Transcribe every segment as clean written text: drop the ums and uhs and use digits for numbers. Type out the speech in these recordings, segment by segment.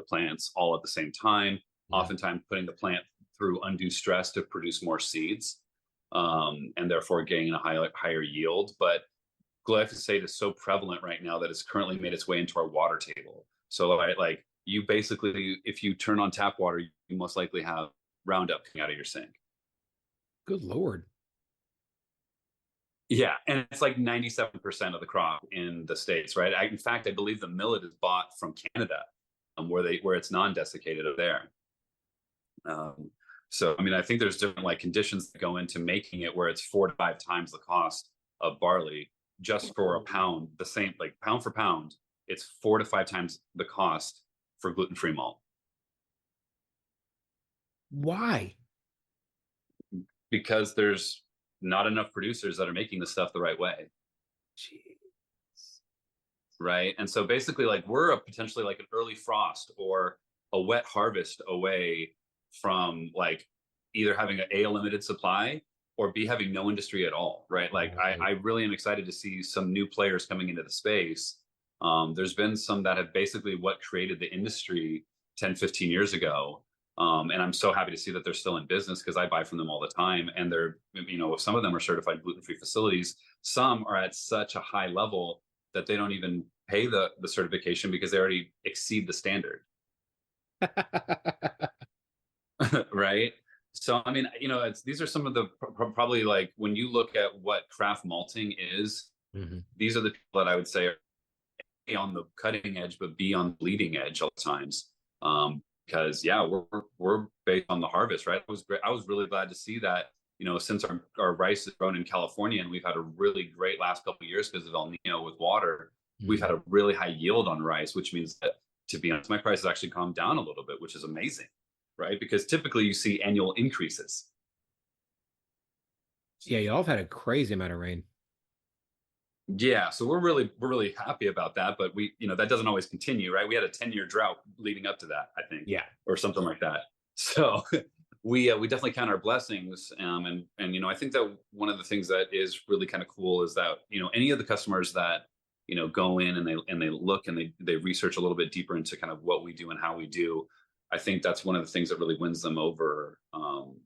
plants all at the same time, Yeah. oftentimes putting the plant through undue stress to produce more seeds, and therefore getting a higher yield. But glyphosate is so prevalent right now that it's currently made its way into our water table. So like you basically, if you turn on tap water, you most likely have Roundup coming out of your sink. Good Lord. Yeah, and it's like 97% of the crop in the States, right? In fact, I believe the millet is bought from Canada, where it's non-desiccated up there. Um, so I mean, I think there's different like conditions that go into making it where it's 4 to 5 times the cost of barley just for a pound. The same, like pound for pound, it's 4 to 5 times the cost for gluten-free malt. Why? Because there's not enough producers that are making the stuff the right way. Jeez. Right. And so basically, like, we're potentially like an early frost or a wet harvest away from like either having a limited supply or B, having no industry at all. Right. Like, I really am excited to see some new players coming into the space. There's been some that have basically what created the industry 10, 15 years ago. And I'm so happy to see that they're still in business because I buy from them all the time. And they're, some of them are certified gluten-free facilities. Some are at such a high level that they don't even pay the certification because they already exceed the standard. Right. So, I mean, these are some of the probably like when you look at what craft malting is, these are the people that I would say are A, on the cutting edge, but B, on the bleeding edge all the times. Because yeah, we're based on the harvest, right? I was really glad to see that, since our rice is grown in California and we've had a really great last couple of years because of El Nino with water, we've had a really high yield on rice, which means that, to be honest, my price has actually calmed down a little bit, which is amazing, right? Because typically you see annual increases. Yeah, y'all have had a crazy amount of rain. Yeah, so we're really happy about that, but that doesn't always continue, right? We had a 10-year drought leading up to that, I think, Yeah. or something like that. So we definitely count our blessings, and I think that one of the things that is really kind of cool is that any of the customers that go in and they look and they research a little bit deeper into kind of what we do and how we do. I think that's one of the things that really wins them over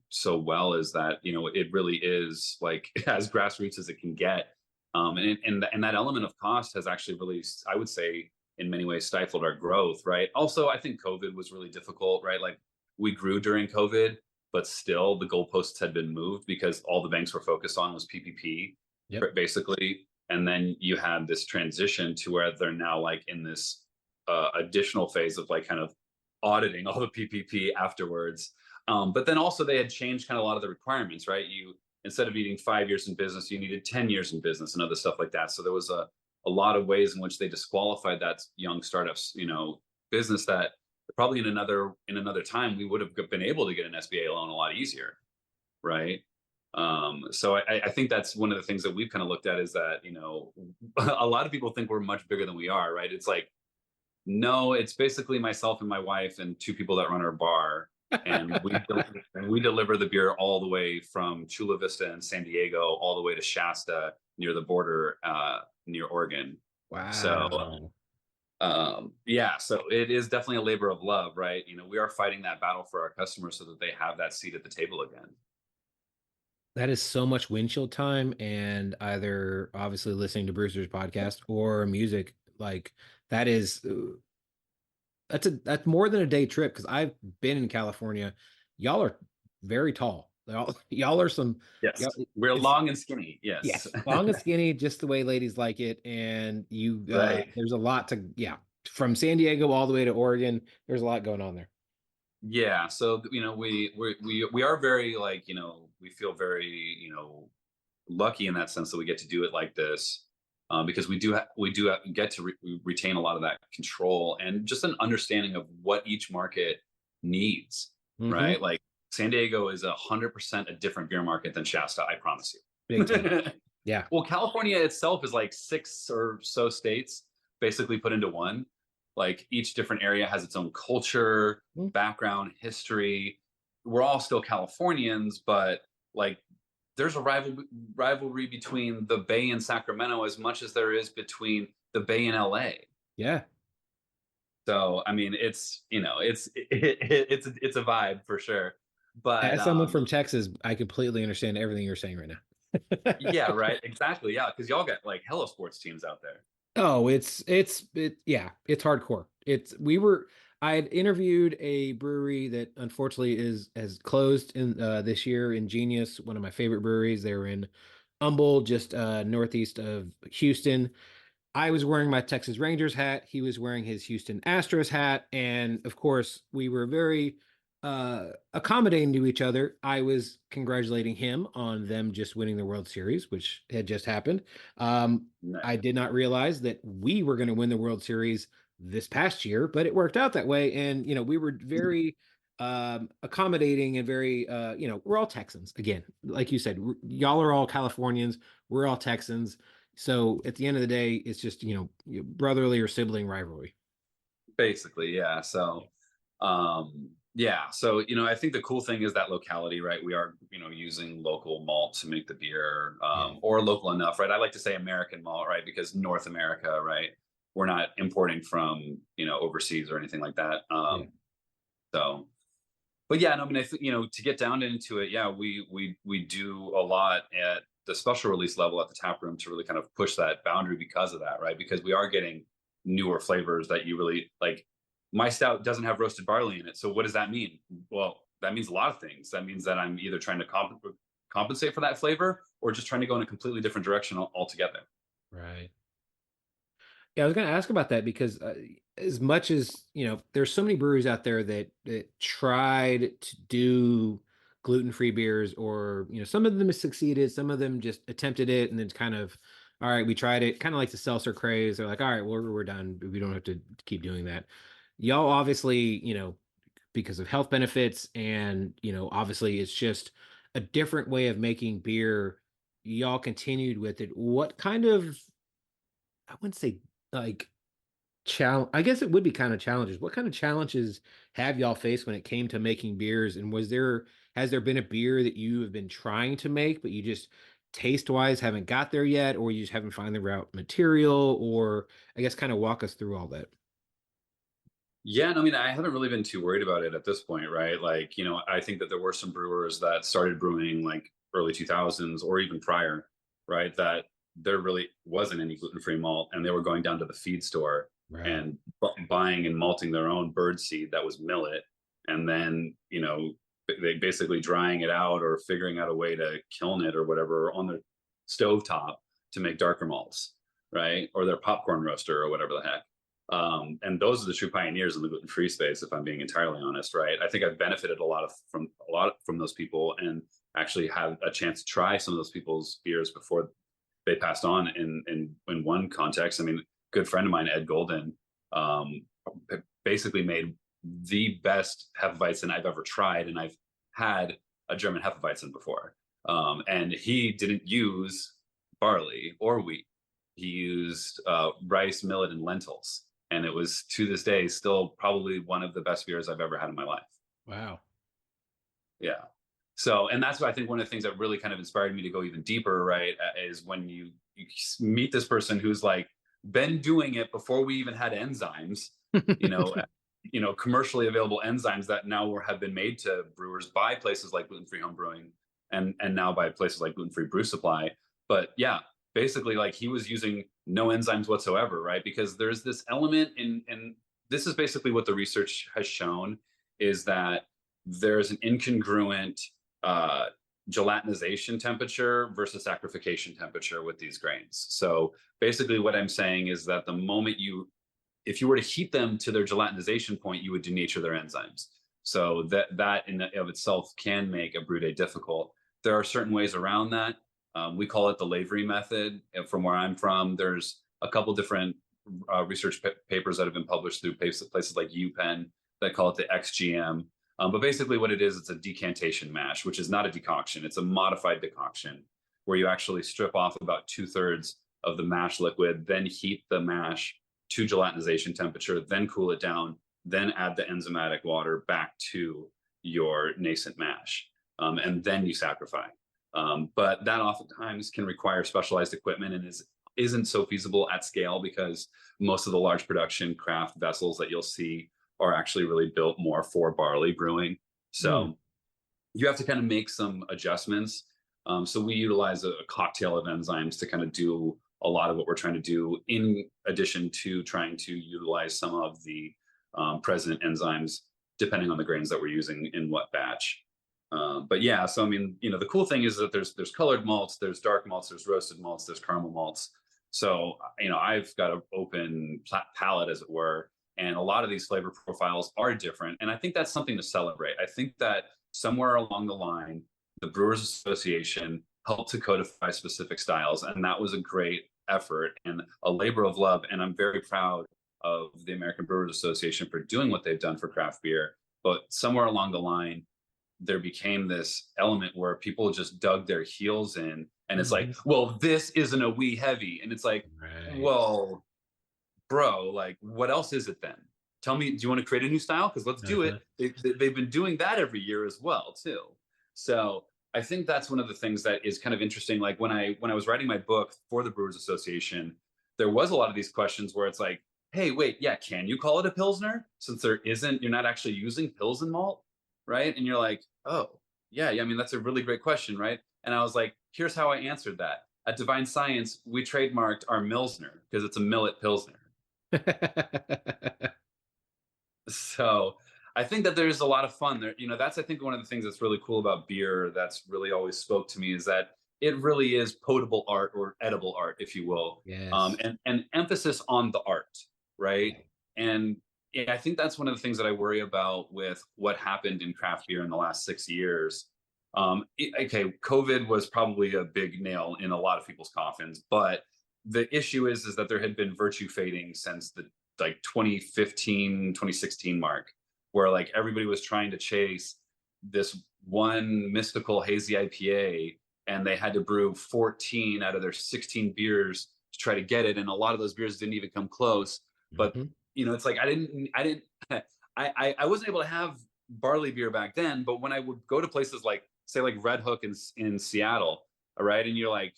so well, is that it really is like as grassroots as it can get. And that element of cost has actually really, I would say, in many ways stifled our growth, right? Also, I think COVID was really difficult, right? Like, we grew during COVID, but still the goalposts had been moved because all the banks were focused on was PPP, Yep. basically. And then you had this transition to where they're now like in this additional phase of like kind of auditing all the PPP afterwards. But then also they had changed kind of a lot of the requirements, right? Instead of needing 5 years in business, you needed 10 years in business and other stuff like that. So there was a lot of ways in which they disqualified that young startups, business that probably in another time we would have been able to get an SBA loan a lot easier, right? So I think that's one of the things that we've kind of looked at is that, a lot of people think we're much bigger than we are, right? It's like, no, it's basically myself and my wife and two people that run our bar. And we deliver the beer all the way from Chula Vista in San Diego all the way to Shasta near the border near Oregon. Wow. So yeah, so it is definitely a labor of love, right? We are fighting that battle for our customers so that they have that seat at the table again. That is so much windshield time and either obviously listening to Brewsers podcast or music. Like that is that's more than a day trip because I've been in California. Y'all are very tall. Y'all are some. Yes, Y'all, we're it's long and skinny. Yes. yes, long and skinny, just the way ladies like it. And you, Right. there's a lot to from San Diego all the way to Oregon. There's a lot going on there. Yeah, so we are very like we feel very lucky in that sense that we get to do it like this, because we do get to retain a lot of that control and just an understanding of what each market needs, right? Like San Diego is 100% a different beer market than Shasta, I promise you. Big time. Yeah. Well, California itself is like 6 or so states basically put into one. Like each different area has its own culture, background, history. We're all still Californians, but like there's a rivalry between the Bay and Sacramento as much as there is between the Bay and LA. Yeah. So I mean, it's a vibe for sure. But As someone from Texas, I completely understand everything you're saying right now. yeah, right, exactly, yeah, because y'all got like hella sports teams out there. Oh, yeah, it's hardcore. I had interviewed a brewery that unfortunately is has closed in this year in Genius, one of my favorite breweries. They're in Humble, just northeast of Houston. I was wearing my Texas Rangers hat. He was wearing his Houston Astros hat. And of course, we were very accommodating to each other. I was congratulating him on them just winning the World Series, which had just happened. Um, I Nice. did not realize that we were going to win the World Series this past year, but it worked out that way. And, we were very accommodating and very, we're all Texans. Again, like you said, y'all are all Californians. We're all Texans. So at the end of the day, it's just, brotherly or sibling rivalry. Basically, yeah. So, yeah. So, I think the cool thing is that locality, right? We are, using local malt to make the beer, Yeah. or local enough, right? I like to say American malt, right? Because North America, right? We're not importing from, overseas or anything like that. Yeah. So, but yeah, no, I mean, I think, to get down into it, yeah, we do a lot at the special release level at the tap room to really kind of push that boundary because of that, right? Because we are getting newer flavors that you really like. My stout doesn't have roasted barley in it, so what does that mean? Well, that means a lot of things. That means that I'm either trying to compensate for that flavor or just trying to go in a completely different direction altogether. Right. Yeah, I was going to ask about that because as much as, there's so many breweries out there that tried to do gluten-free beers or, some of them have succeeded, some of them just attempted it and then kind of, all right, we tried it, kind of like the seltzer craze. They're like, all right, well, we're done. We don't have to keep doing that. Y'all obviously, because of health benefits and, obviously it's just a different way of making beer. Y'all continued with it. What kind of, I wouldn't say like challenge. I guess it would be kind of challenges. What kind of challenges have y'all faced when it came to making beers? And has there been a beer that you have been trying to make, but you just taste wise haven't got there yet, or you just haven't found the right material, or I guess kind of walk us through all that. Yeah, no, I mean, I haven't really been too worried about it at this point, right? Like, I think that there were some brewers that started brewing like early 2000s or even prior, right? That there really wasn't any gluten-free malt and they were going down to the feed store Right. and buying and malting their own bird seed that was millet. And then, they basically drying it out or figuring out a way to kiln it or whatever on the stovetop to make darker malts, right? Or their popcorn roaster or whatever the heck. And those are the true pioneers in the gluten-free space, if I'm being entirely honest, right? I think I've benefited a lot from those people, and actually had a chance to try some of those people's beers before they passed on. In one context, I mean, a good friend of mine, Ed Golden, um, basically made the best Hefeweizen I've ever tried, and I've had a German Hefeweizen before, and he didn't use barley or wheat. He used rice, millet, and lentils, and it was to this day still probably one of the best beers I've ever had in my life. Wow. Yeah. So, and that's why I think one of the things that really kind of inspired me to go even deeper, right, is when you meet this person who's like been doing it before we even had enzymes, you know, commercially available enzymes that now have been made to brewers by places like Gluten Free Home Brewing, and now by places like Gluten Free Brew Supply. But yeah, basically, like he was using no enzymes whatsoever, right? Because there's this element and this is basically what the research has shown, is that there's an incongruent uh, gelatinization temperature versus saccharification temperature with these grains. So basically, what I'm saying is that the moment if you were to heat them to their gelatinization point, you would denature their enzymes. So that in of itself can make a brew day difficult. There are certain ways around that. We call it the Lavery method. And from where I'm from, there's a couple different research papers that have been published through places like UPenn that call it the XGM. But basically, what it is, it's a decantation mash, which is not a decoction. It's a modified decoction where you actually strip off about 2/3 of the mash liquid, then heat the mash to gelatinization temperature, then cool it down, then add the enzymatic water back to your nascent mash, and then you saccharify. But that oftentimes can require specialized equipment and is isn't so feasible at scale because most of the large production craft vessels that you'll see are actually really built more for barley brewing. Mm. So you have to kind of make some adjustments. So we utilize a cocktail of enzymes to kind of do a lot of what we're trying to do, in addition to trying to utilize some of the present enzymes, depending on the grains that we're using in what batch. But yeah, so I mean, the cool thing is that there's colored malts, there's dark malts, there's roasted malts, there's caramel malts. So I've got an open palette, as it were, and a lot of these flavor profiles are different. And I think that's something to celebrate. I think that somewhere along the line, the Brewers Association helped to codify specific styles, and that was a great effort and a labor of love. And I'm very proud of the American Brewers Association for doing what they've done for craft beer. But somewhere along the line, there became this element where people just dug their heels in, and it's like, Mhm. well, this isn't a wee heavy, and it's like, Right. well, bro, like, what else is it then? Tell me, do you want to create a new style? Because let's do it. Uh-huh. They've been doing that every year as well, too. So I think that's one of the things that is kind of interesting. Like when I was writing my book for the Brewers Association, there was a lot of these questions where it's like, hey, wait, yeah, can you call it a pilsner since you're not actually using pilsen malt, right? And you're like, oh, yeah. I mean, that's a really great question, right? And I was like, here's how I answered that. At Divine Science, we trademarked our Milsner because it's a millet pilsner. So I think that there's a lot of fun there. That's, I think, one of the things that's really cool about beer that's really always spoke to me is that it really is potable art, or edible art, if you will, Yes. and emphasis on the art, right? Right. And yeah, I think that's one of the things that I worry about with what happened in craft beer in the last 6 years. Okay, COVID was probably a big nail in a lot of people's coffins, but the issue is that there had been virtue fading since the like 2015, 2016 mark, where like everybody was trying to chase this one mystical hazy IPA, and they had to brew 14 out of their 16 beers to try to get it, and a lot of those beers didn't even come close. But Mhm. it's like I didn't I wasn't able to have barley beer back then, but when I would go to places like, say, like Red Hook in Seattle, all right, and you're like,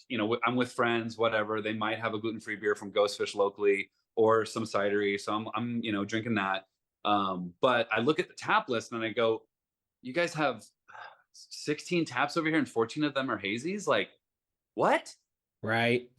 I'm with friends, whatever, they might have a gluten-free beer from Ghostfish locally, or some cidery. So I'm drinking that. But I look at the tap list and I go, you guys have 16 taps over here and 14 of them are hazies. Like, what? Right.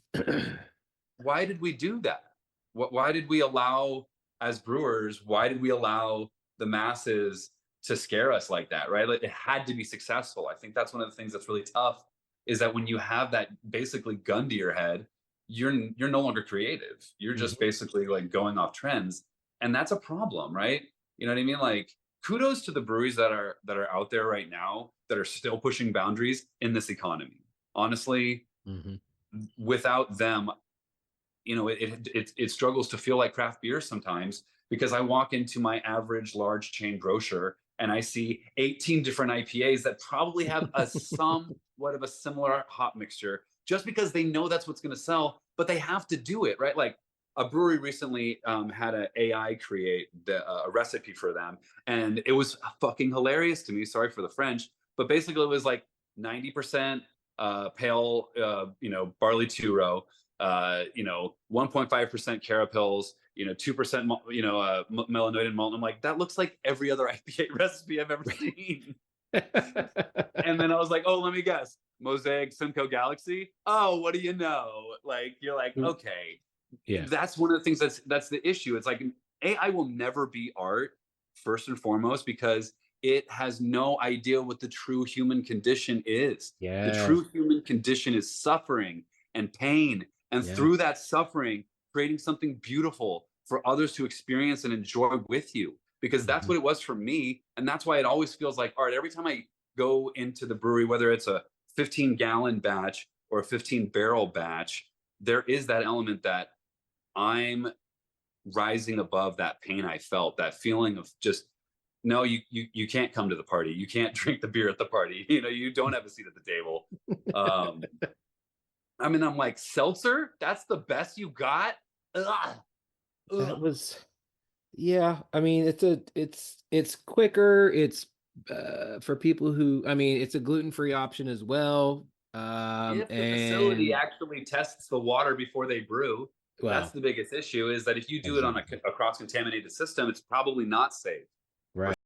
Why did we do that? Why did we allow, as brewers, why did we allow the masses to scare us like that? Right? Like, it had to be successful. I think that's one of the things that's really tough, is that when you have that basically gun to your head, you're no longer creative. You're just Mhm. basically like going off trends, and that's a problem, right? You know what I mean? Like, kudos to the breweries that are out there right now that are still pushing boundaries in this economy. Honestly, Mhm. without them, it struggles to feel like craft beer sometimes, because I walk into my average large chain grocer and I see 18 different IPAs that probably have a somewhat of a similar hop mixture, just because they know that's what's going to sell, but they have to do it right. Like, a brewery recently had an AI create a recipe for them, and it was fucking hilarious to me. Sorry for the French, but basically it was like 90% pale, barley two row, 1.5% carapils, 2%, melanoidin malt. I'm like, that looks like every other IPA recipe I've ever seen. And then I was like, oh, let me guess. Mosaic Simcoe Galaxy. Oh, what do you know? Like, you're like, Mm. okay. Yeah. That's one of the things that's the issue. It's like, AI will never be art, first and foremost, because it has no idea what the true human condition is. The Yes. true human condition is suffering and pain, and Yeah. through that suffering, creating something beautiful for others to experience and enjoy with you. Because that's Mhm. what it was for me, and that's why it always feels like art. Every time I go into the brewery, whether it's a 15-gallon batch or a 15-barrel batch, there is that element that I'm rising above that pain I felt, that feeling of just, no, you can't come to the party. You can't drink the beer at the party. You don't have a seat at the table. Um, I mean, I'm like, seltzer? That's the best you got? Ugh, ugh. That was yeah, I mean, it's quicker, it's, for people who I mean, it's a gluten-free option as well, If the facility And actually tests the water before they brew, that's well, the biggest issue, is that if you do it on exactly. a cross-contaminated system, it's probably not safe. Right.